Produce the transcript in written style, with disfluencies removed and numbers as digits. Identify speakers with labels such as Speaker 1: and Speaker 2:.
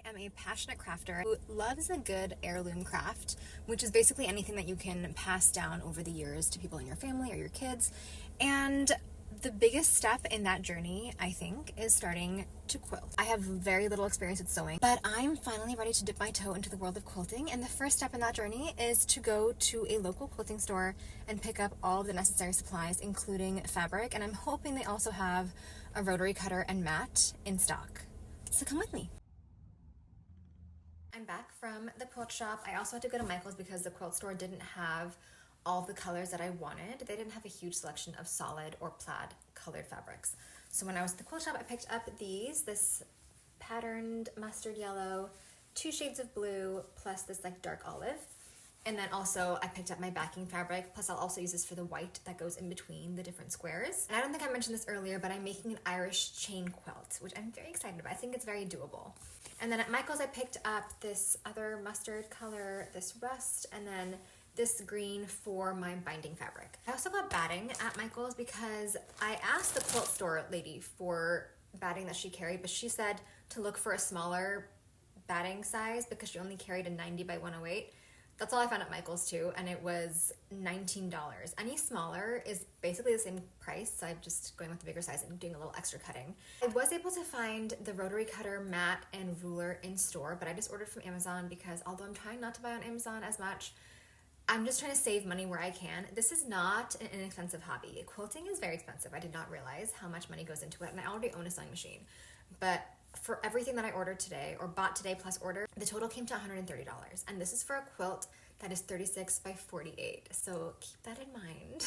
Speaker 1: am a passionate crafter who loves a good heirloom craft, which is basically anything that you can pass down over the years to people in your family or your kids. And the biggest step in that journey, I think, is starting to quilt. I have very little experience with sewing, but I'm finally ready to dip my toe into the world of quilting, and the first step in that journey is to go to a local quilting store and pick up all of the necessary supplies, including fabric, and I'm hoping they also have a rotary cutter and mat in stock. So come with me. I'm back from the quilt shop. I also had to go to Michael's because the quilt store didn't have all the colors that I wanted. They didn't have a huge selection of solid or plaid colored fabrics. So when I was at the quilt shop, I picked up this patterned mustard yellow, 2 shades of blue, plus this like dark olive. And then also I picked up my backing fabric, plus I'll also use this for the white that goes in between the different squares. And I don't think I mentioned this earlier, but I'm making an Irish chain quilt, which I'm very excited about. I think it's very doable. And then at Michael's I picked up this other mustard color, this rust, and then this green for my binding fabric. I also got batting at Michael's because I asked the quilt store lady for batting that she carried, but she said to look for a smaller batting size because she only carried a 90 by 108. That's all I found at Michael's too, and it was $19. Any smaller is basically the same price, so I'm just going with the bigger size and doing a little extra cutting. I was able to find the rotary cutter, mat, and ruler in store, but I just ordered from Amazon because although I'm trying not to buy on Amazon as much, I'm just trying to save money where I can. This is not an inexpensive hobby. Quilting is very expensive. I did not realize how much money goes into it, and I already own a sewing machine. But for everything that I ordered today, or bought today plus order, the total came to $130. And this is for a quilt that is 36 by 48. So keep that in mind.